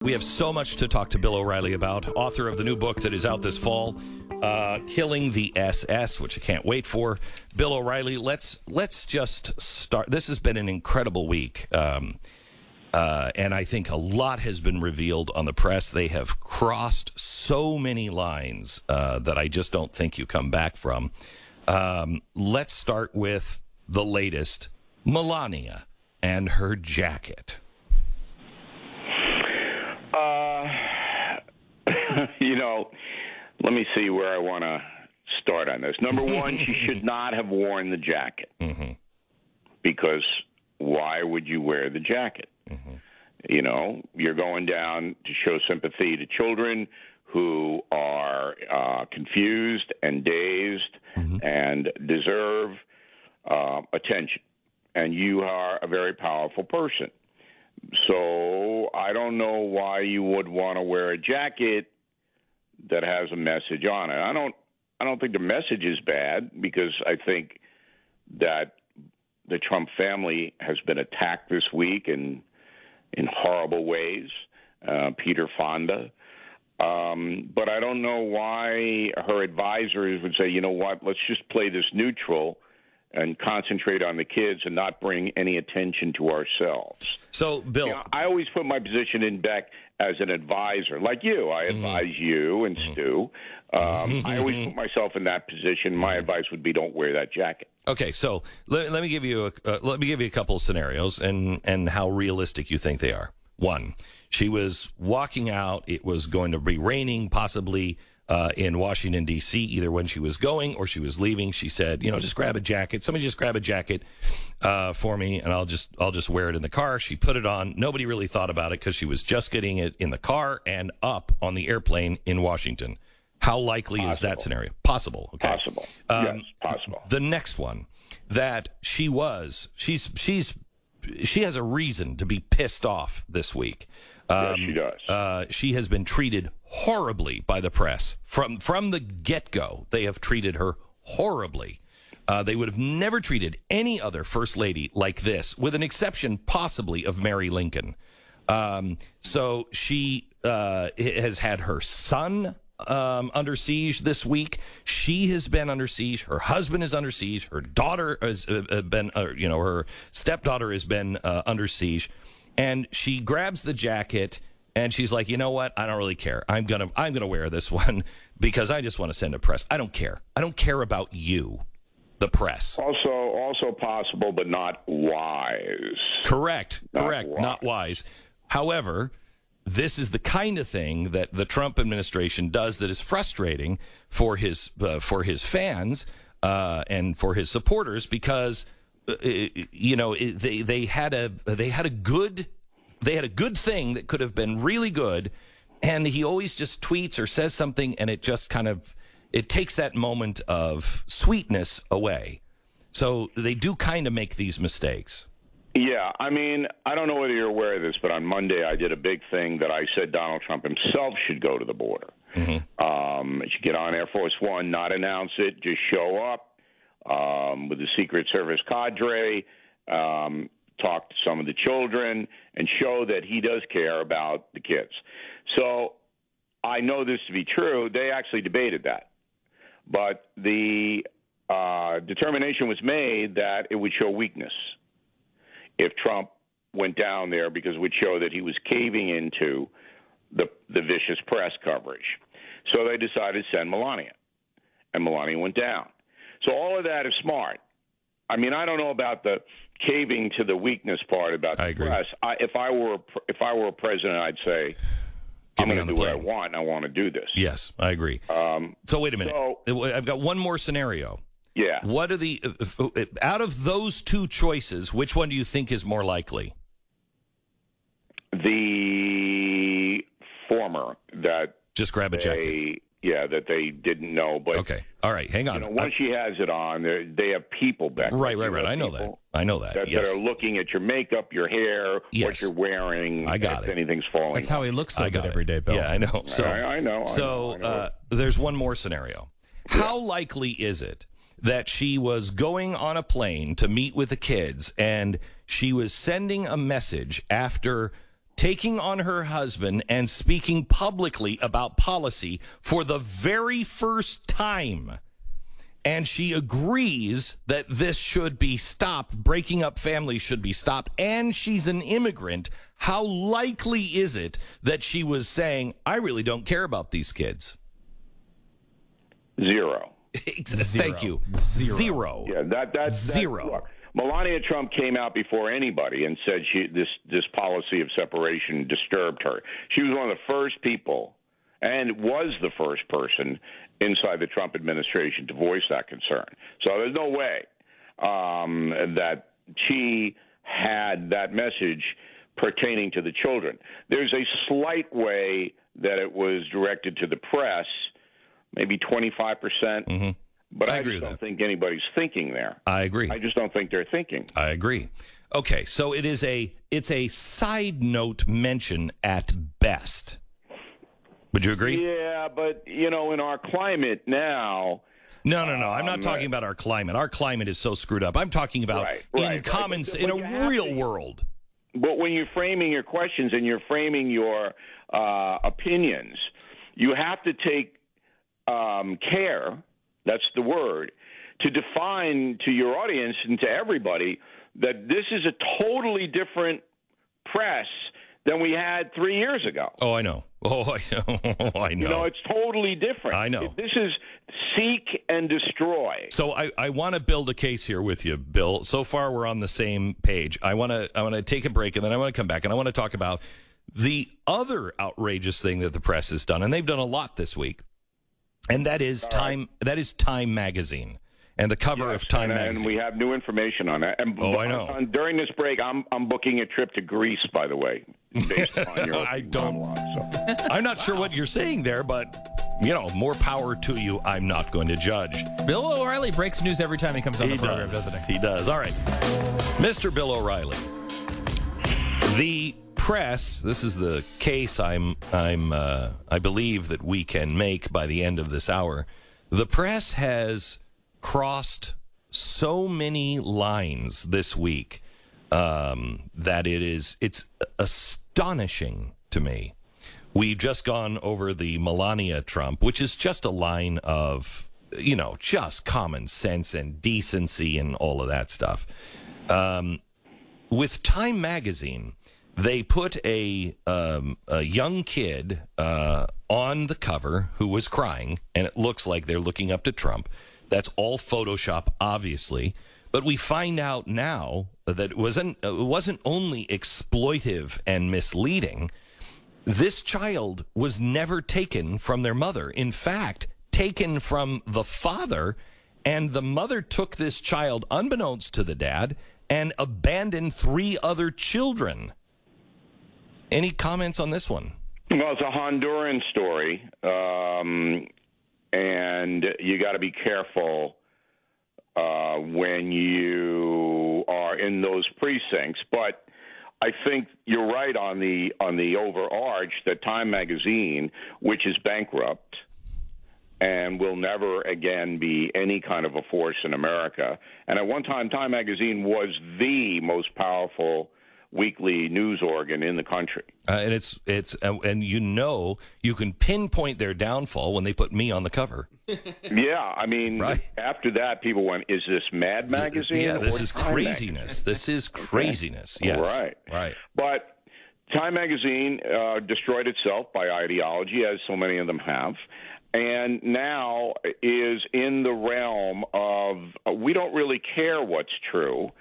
We have so much to talk to Bill O'Reilly about, author of the new book that is out this fall, Killing the SS, which I can't wait for. Bill O'Reilly, let's just start. This has been an incredible week, and I think a lot has been revealed on the press. They have crossed so many lines that I just don't think you come back from. Let's start with the latest, Melania and her jacket. Let me see where I want to start on this. Number one, she should not have worn the jacket. Mm-hmm. Because why would you wear the jacket? Mm-hmm. You know, you're going down to show sympathy to children who are confused and dazed and deserve attention. And you are a very powerful person. So I don't know why you would want to wear a jacket that has a message on it. I don't think the message is bad, because I think that the Trump family has been attacked this week in horrible ways. Peter Fonda. But I don't know why her advisors would say, you know what, let's just play this neutral and concentrate on the kids and not bring any attention to ourselves. So, Bill, you know, I always put my position in Beck as an advisor, like you. I advise you and Stu. I always put myself in that position. My advice would be, don't wear that jacket. Okay, so let me give you a couple of scenarios and how realistic you think they are. One, she was walking out. It was going to be raining, possibly in Washington, D.C., either when she was going or she was leaving. She said, you know, just grab a jacket. Somebody just grab a jacket for me, and I'll just wear it in the car. She put it on. Nobody really thought about it because she was just getting it in the car and up on the airplane in Washington. How likely is that scenario? Possible. Okay. Possible. Yes, possible. The next one, that she has a reason to be pissed off this week. Yes, she does. She has been treated horribly by the press. From the get-go, they have treated her horribly. They would have never treated any other first lady like this, with an exception possibly of Mary Lincoln. So she has had her son under siege this week. She has been under siege. Her husband is under siege. Her daughter has been, her stepdaughter has been under siege. And she grabs the jacket and she's like, you know what? I don't really care. I'm gonna wear this one because I just want to send a press. I don't care. I don't care about you, the press. Also possible, but not wise. Correct. Not wise. However, this is the kind of thing that the Trump administration does that is frustrating for his fans and for his supporters, because they had a good thing that could have been really good, and he always just tweets or says something, and it just it takes that moment of sweetness away. So they do kind of make these mistakes. Yeah, I mean, I don't know whether you're aware of this, but on Monday I did a big thing that I said Donald Trump himself should go to the border. He should get on Air Force One, not announce it, just show up with the Secret Service cadre, talk to some of the children, and show that he does care about the kids. So I know this to be true. They actually debated that. But the determination was made that it would show weakness if Trump went down there, because it would show that he was caving into the vicious press coverage. So they decided to send Melania, and Melania went down. So all of that is smart. I mean, I don't know about the caving to the weakness part about the press. If I were a president, I'd say, I'm going to do what I want, and I want to do this. Yes, I agree. So wait a minute. I've got one more scenario. Yeah. What are out of those two choices, which one do you think is more likely? The former, that just grab a jacket. Yeah, that they didn't know. But okay, all right, hang on. Once she has it on, they have people back. Right. I know that. That are looking at your makeup, your hair, what you're wearing. I got it. Anything's falling. That's how he looks so good every day, Bill. Yeah, I know. So I know. So there's one more scenario. How likely is it that she was going on a plane to meet with the kids, and she was sending a message after taking on her husband and speaking publicly about policy for the very first time. And she agrees that this should be stopped. Breaking up families should be stopped. And she's an immigrant. How likely is it that she was saying, I really don't care about these kids? Zero. Thank you. Zero. Yeah, that's zero. Look, Melania Trump came out before anybody and said this policy of separation disturbed her. She was one of the first people and was the first person inside the Trump administration to voice that concern. So there's no way that she had that message pertaining to the children. There's a slight way that it was directed to the press, maybe 25%. Mm-hmm. But I just don't think anybody's thinking there. I agree. I just don't think they're thinking. I agree. Okay, so it's a side note mention at best. Would you agree? Yeah, but, in our climate now... No. I'm not talking about our climate. Our climate is so screwed up. I'm talking about in a real world. But when you're framing your questions and you're framing your opinions, you have to take care, that's the word, to define to your audience and to everybody that this is a totally different press than we had 3 years ago. Oh, I know. I know. It's totally different. I know. This is seek and destroy. So I want to build a case here with you, Bill. So far, we're on the same page. I want to take a break, and then I want to come back, and I want to talk about the other outrageous thing that the press has done, and they've done a lot this week, and that is Time. That is Time magazine. And the cover of Time magazine. And we have new information on that. And I know. During this break, I'm booking a trip to Greece, by the way, based on your monologue. So. I'm not sure what you're saying there, but, more power to you. I'm not going to judge. Bill O'Reilly breaks news every time he comes on the program, doesn't he? He does. All right. Mr. Bill O'Reilly. The press, this is the case I believe that we can make by the end of this hour. The press has crossed so many lines this week that it's astonishing to me. We've just gone over the Melania Trump, which is just a line of, just common sense and decency and all of that stuff. With Time magazine, they put a young kid on the cover who was crying, and it looks like they're looking up to Trump. That's all Photoshop, obviously. But we find out now that it wasn't only exploitive and misleading. This child was never taken from their mother. In fact, taken from the father, and the mother took this child unbeknownst to the dad and abandoned 3 other children. Any comments on this one? Well, it's a Honduran story. And you got to be careful when you are in those precincts. But I think you're right on the overarch that Time magazine, which is bankrupt and will never again be any kind of a force in America. And at one time, Time magazine was the most powerful weekly news organ in the country. And you can pinpoint their downfall when they put me on the cover. Yeah, I mean, after that, people went, is this Mad Magazine? Yeah, this is craziness. This is craziness, yes. Right. But Time Magazine destroyed itself by ideology, as so many of them have, and now is in the realm of we don't really care what's true.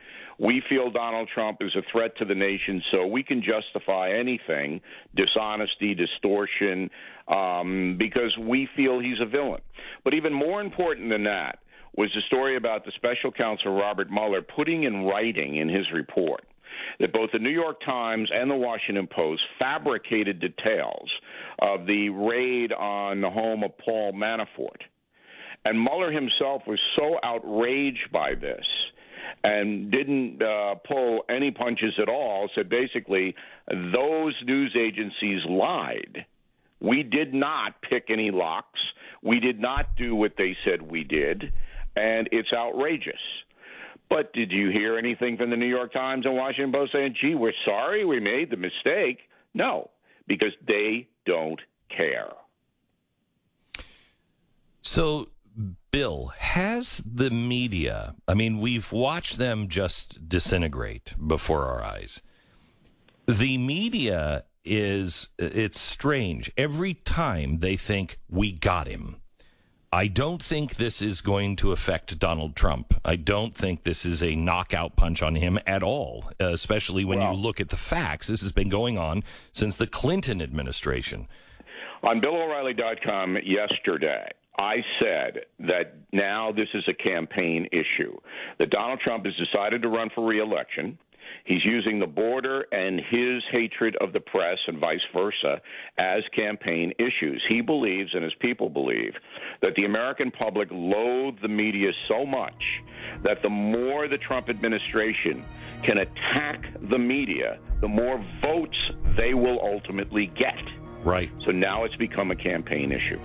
We feel Donald Trump is a threat to the nation, so we can justify anything, dishonesty, distortion, because we feel he's a villain. But even more important than that was the story about the special counsel Robert Mueller putting in writing in his report that both the New York Times and the Washington Post fabricated details of the raid on the home of Paul Manafort. And Mueller himself was so outraged by this and didn't pull any punches at all, said basically those news agencies lied. We did not pick any locks. We did not do what they said we did, and it's outrageous. But did you hear anything from the New York Times and Washington Post saying, gee, we're sorry, we made the mistake? No, because they don't care. So, Bill, has the media, I mean, we've watched them just disintegrate before our eyes. The media it's strange. Every time they think, we got him. I don't think this is going to affect Donald Trump. I don't think this is a knockout punch on him at all, especially when you look at the facts. This has been going on since the Clinton administration. On BillO'Reilly.com yesterday, I said that now this is a campaign issue, that Donald Trump has decided to run for re-election. He's using the border and his hatred of the press and vice versa as campaign issues. He believes, and his people believe, that the American public loathe the media so much that the more the Trump administration can attack the media, the more votes they will ultimately get. Right. So now it's become a campaign issue.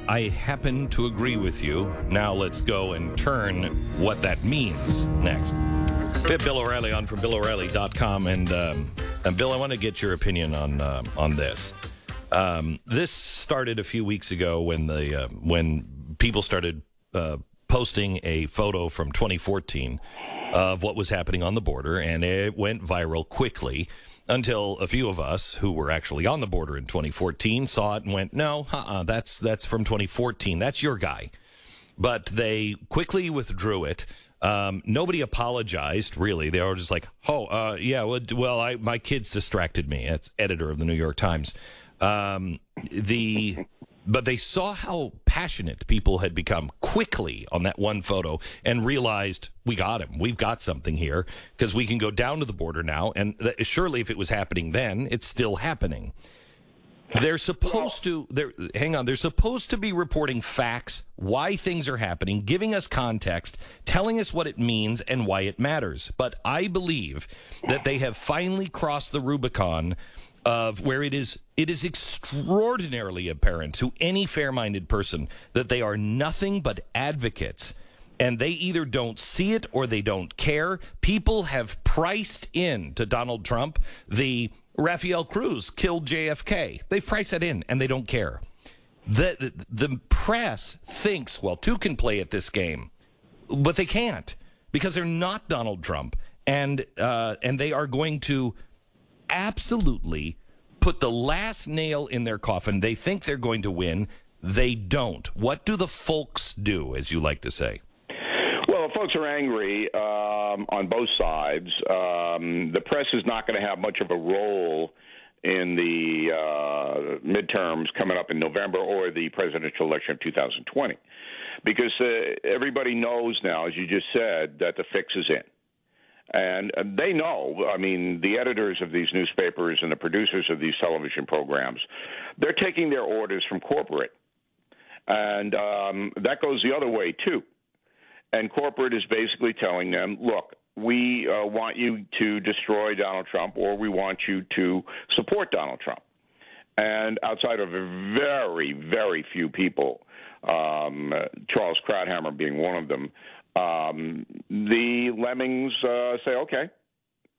I happen to agree with you. Now let's go and turn what that means next. We have Bill O'Reilly on from BillO'Reilly.com, and Bill, I want to get your opinion on this. This started a few weeks ago when people started posting a photo from 2014 of what was happening on the border, and it went viral quickly until a few of us who were actually on the border in 2014 saw it and went, no, that's from 2014. That's your guy. But they quickly withdrew it. Nobody apologized, really. They were just like, my kids distracted me. That's editor of the New York Times. But they saw how passionate people had become quickly on that one photo and realized, we got him. We've got something here because we can go down to the border now. And surely if it was happening then, it's still happening. They're supposed to be reporting facts, why things are happening, giving us context, telling us what it means and why it matters. But I believe that they have finally crossed the Rubicon of where it is extraordinarily apparent to any fair-minded person that they are nothing but advocates. And they either don't see it or they don't care. People have priced in to Donald Trump the Rafael Cruz killed JFK. They've priced that in, and they don't care. The press thinks, well, two can play at this game, but they can't because they're not Donald Trump, and they are going to absolutely put the last nail in their coffin. They think they're going to win. They don't. What do the folks do, as you like to say? Well, folks are angry on both sides. The press is not going to have much of a role in the midterms coming up in November or the presidential election of 2020 because everybody knows now, as you just said, that the fix is in. And they know, I mean, the editors of these newspapers and the producers of these television programs, they're taking their orders from corporate. And that goes the other way, too. And corporate is basically telling them, look, we want you to destroy Donald Trump or we want you to support Donald Trump. And outside of a very, very few people, Charles Krauthammer being one of them, the lemmings say, okay.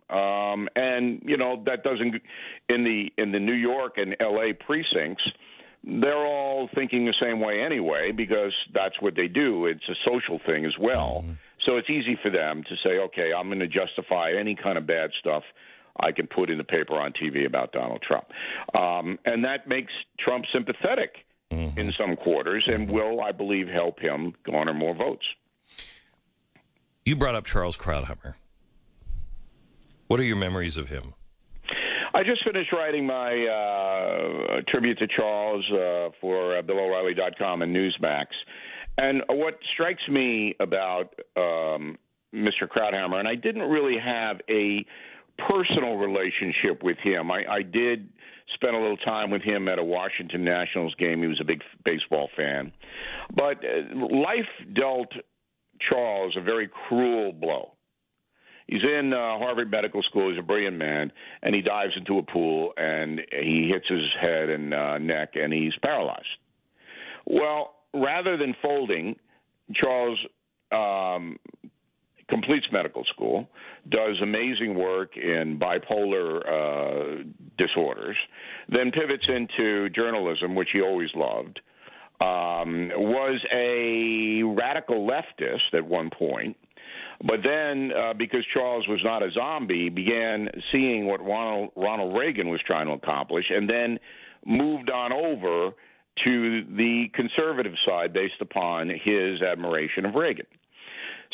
And, you know, that doesn't in the New York and L.A. precincts, they're all thinking the same way anyway because that's what they do. It's a social thing as well. Mm-hmm. So it's easy for them to say, okay, I'm going to justify any kind of bad stuff I can put in the paper on TV about Donald Trump. And that makes Trump sympathetic in some quarters and will, I believe, help him garner more votes. You brought up Charles Krauthammer. What are your memories of him? I just finished writing my tribute to Charles for BillO'Reilly.com and Newsmax. And what strikes me about Mr. Krauthammer, and I didn't really have a personal relationship with him. I did spend a little time with him at a Washington Nationals game. He was a big baseball fan. But life dealt Charles a very cruel blow. He's in Harvard Medical School. He's a brilliant man, and he dives into a pool, and he hits his head and neck, and he's paralyzed. Well, rather than folding, Charles completes medical school, does amazing work in bipolar disorders, then pivots into journalism, which he always loved, was a radical leftist at one point, but then, because Charles was not a zombie, began seeing what Ronald Reagan was trying to accomplish, and then moved on over to the conservative side based upon his admiration of Reagan.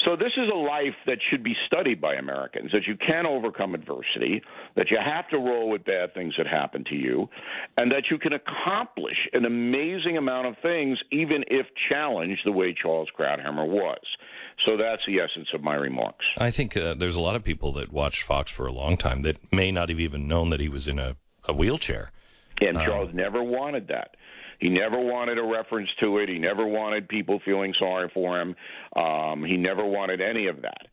So this is a life that should be studied by Americans, that you can overcome adversity, that you have to roll with bad things that happen to you, and that you can accomplish an amazing amount of things even if challenged the way Charles Krauthammer was. So that's the essence of my remarks. I think there's a lot of people that watched Fox for a long time that may not have even known that he was in a wheelchair. And Charles never wanted that. He never wanted a reference to it. He never wanted people feeling sorry for him. He never wanted any of that.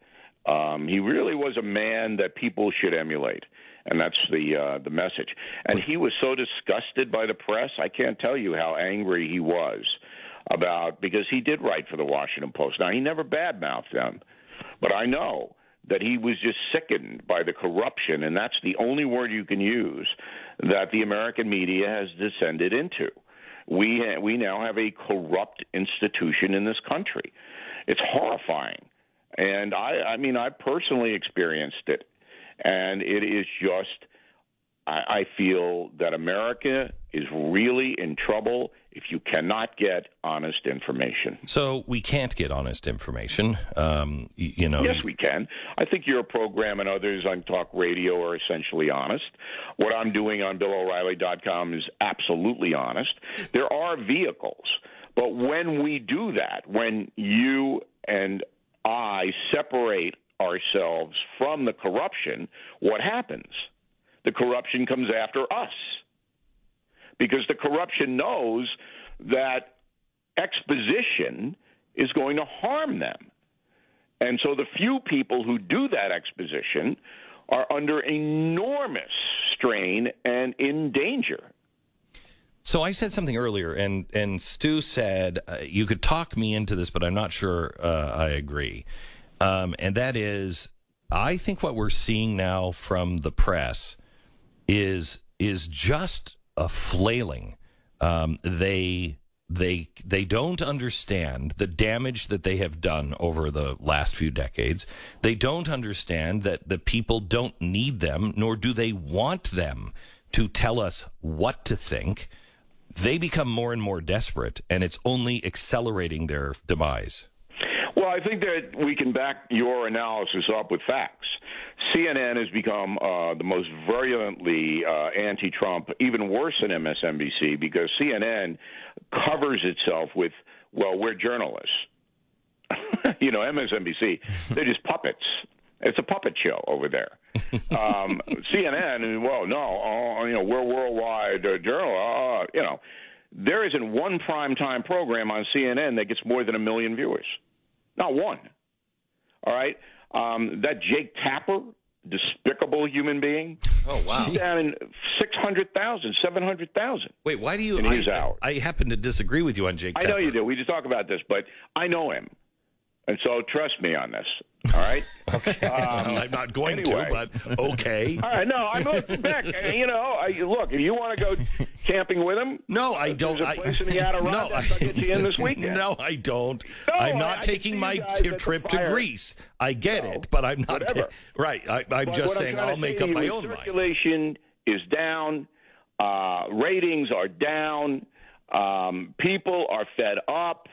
He really was a man that people should emulate, and that's the message. And he was so disgusted by the press. I can't tell you how angry he was because he did write for the Washington Post. Now, he never badmouthed them, but I know that he was just sickened by the corruption, and that's the only word you can use, that the American media has descended into. We now have a corrupt institution in this country. It's horrifying. And I personally experienced it. And it is just, I feel that America is really in trouble if you cannot get honest information. So we can't get honest information, you know. Yes, we can. I think your program and others on talk radio are essentially honest. What I'm doing on BillO'Reilly.com is absolutely honest. There are vehicles, but when we do that, when you and I separate ourselves from the corruption, what happens? The corruption comes after us. Because the corruption knows that exposition is going to harm them. And so the few people who do that exposition are under enormous strain and in danger. So I said something earlier, and Stu said, you could talk me into this, but I'm not sure I agree. And that is, I think what we're seeing now from the press is just a flailing. They don't understand the damage that they have done over the last few decades. They don't understand that the people don't need them, nor do they want them to tell us what to think. They become more and more desperate, and it's only accelerating their demise. Well, I think that we can back your analysis up with facts. CNN has become the most virulently anti-Trump, even worse than MSNBC, because CNN covers itself with, well, we're journalists. You know, MSNBC, they're just puppets. It's a puppet show over there. CNN, well, no, we're worldwide journal. There isn't one primetime program on CNN that gets more than 1 million viewers. Not one. All right? That Jake Tapper, despicable human being, oh, wow, he's down in 600,000, 700,000. Wait, why do you? I happen to disagree with you on Jake Tapper. I know you do. We just talk about this, but I know him. And so trust me on this. All right? Okay. I'm not going to, but okay. All right. No, I'm looking back. Look, if you want to go camping with him, no, I don't. There's a place in the Adirondacks I'll get you in this weekend. No, I don't. No, I'm not taking my trip to Greece. I get it, but I'm not. Right. I'm just saying I'll make up my own mind. Circulation is down. Ratings are down. People are fed up.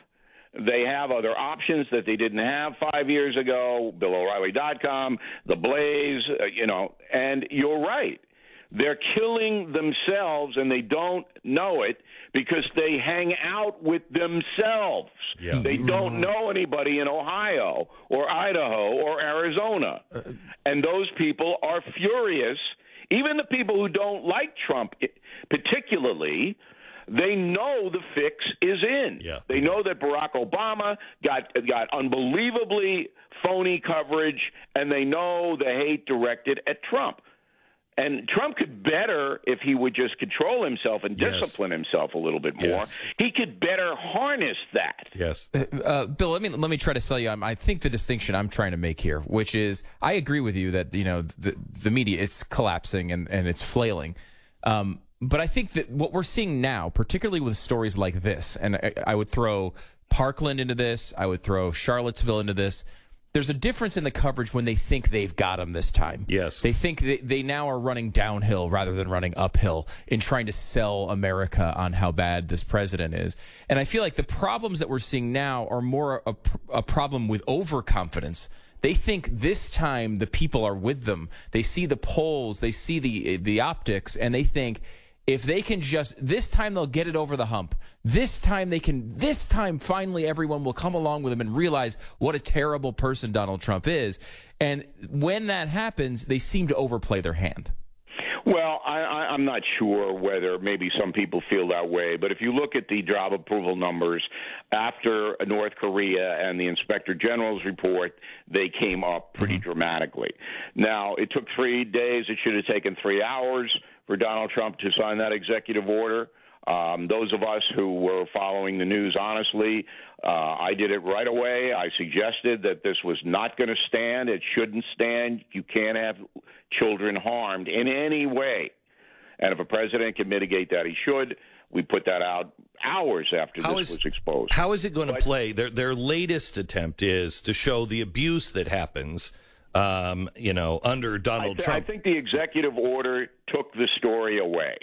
They have other options that they didn't have 5 years ago, BillO'Reilly.com, The Blaze, and you're right. They're killing themselves, and they don't know it because they hang out with themselves. Yeah. They don't know anybody in Ohio or Idaho or Arizona. And those people are furious. Even the people who don't like Trump particularly, they know the fix is in. Yeah. They know that Barack Obama got unbelievably phony coverage, and they know the hate directed at Trump. And Trump could better, if he would just control himself and discipline himself a little bit more, he could better harness that. Yes. Bill, let me try to sell you. I think the distinction I'm trying to make here, which is I agree with you that, the media is collapsing and it's flailing. But I think that what we're seeing now, particularly with stories like this, and I would throw Parkland into this, I would throw Charlottesville into this, there's a difference in the coverage when they think they've got them this time. Yes. They think they now are running downhill rather than running uphill in trying to sell America on how bad this president is. And I feel like the problems that we're seeing now are more a problem with overconfidence. They think this time the people are with them. They see the polls, they see the optics, and they think if they can this time they'll get it over the hump. This time finally everyone will come along with them and realize what a terrible person Donald Trump is. And when that happens, they seem to overplay their hand. Well, I'm not sure whether maybe some people feel that way, but if you look at the job approval numbers after North Korea and the Inspector General's report, they came up pretty dramatically. Now, it took 3 days. It should have taken 3 hours for Donald Trump to sign that executive order. Those of us who were following the news honestly, I did it right away. I suggested that this was not going to stand. It shouldn't stand. You can't have children harmed in any way. And if a president can mitigate that, he should. We put that out hours after this was exposed. How is it going to play? Their latest attempt is to show the abuse that happens under Donald Trump. I think the executive order took the story away.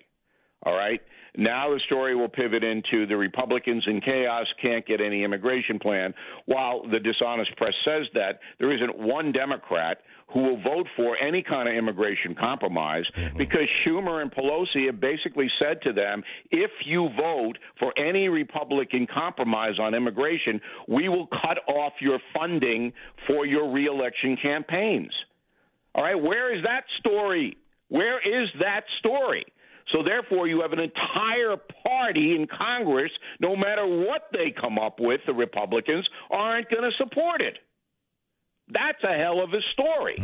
All right? Now the story will pivot into the Republicans in chaos can't get any immigration plan. While the dishonest press says that, there isn't one Democrat who will vote for any kind of immigration compromise because Schumer and Pelosi have basically said to them, if you vote for any Republican compromise on immigration, we will cut off your funding for your reelection campaigns. All right, where is that story? Where is that story? So therefore, you have an entire party in Congress, no matter what they come up with, the Republicans aren't going to support it. That's a hell of a story.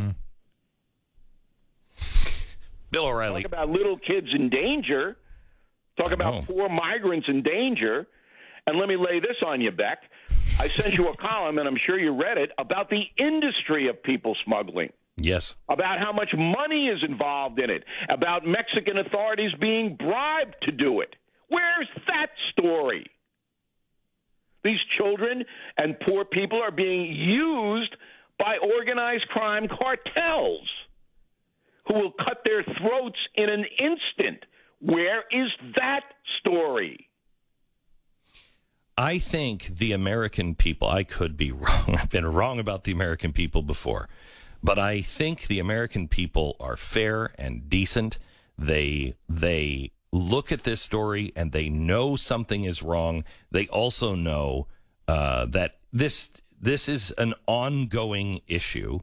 Bill O'Reilly. Talk about little kids in danger. Talk about poor migrants in danger. And let me lay this on you, Beck. I sent you a column, and I'm sure you read it, about the industry of people smuggling. Yes. About how much money is involved in it, about Mexican authorities being bribed to do it. Where's that story? These children and poor people are being used by organized crime cartels who will cut their throats in an instant. Where is that story? I think the American people, I could be wrong. I've been wrong about the American people before. But I think the American people are fair and decent. They look at this story and they know something is wrong. They also know that this is an ongoing issue,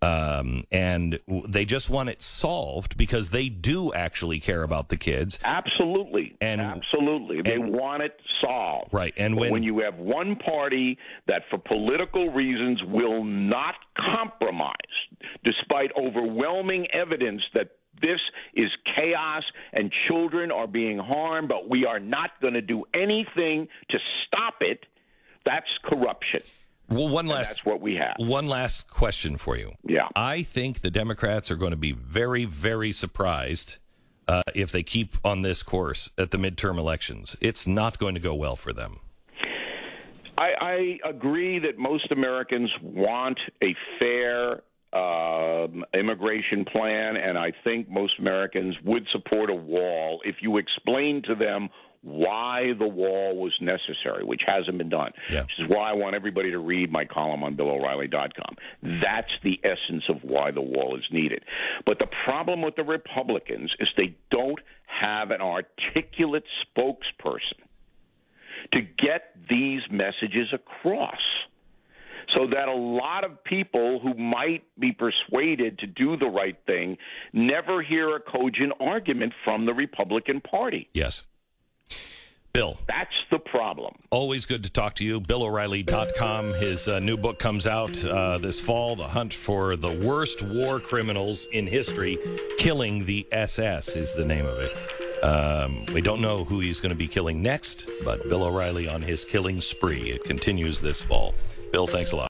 and they just want it solved because they do actually care about the kids. Absolutely. Absolutely. They want it solved. Right. And when you have one party that for political reasons will not compromise, despite overwhelming evidence that this is chaos and children are being harmed, but we are not going to do anything to stop it, that's corruption. Well, that's what we have. One last question for you. Yeah. I think the Democrats are going to be very, very surprised if they keep on this course at the midterm elections. It's not going to go well for them. I agree that most Americans want a fair immigration plan, and I think most Americans would support a wall if you explain to them why the wall was necessary, which hasn't been done. Yeah. Which is why I want everybody to read my column on BillO'Reilly.com. That's the essence of why the wall is needed. But the problem with the Republicans is they don't have an articulate spokesperson to get these messages across, so that a lot of people who might be persuaded to do the right thing never hear a cogent argument from the Republican Party. Yes. Bill. That's the problem. Always good to talk to you. BillO'Reilly.com. His new book comes out this fall, The Hunt for the Worst War Criminals in History. Killing the SS is the name of it. We don't know who he's going to be killing next, but Bill O'Reilly on his killing spree. It continues this fall. Bill, thanks a lot.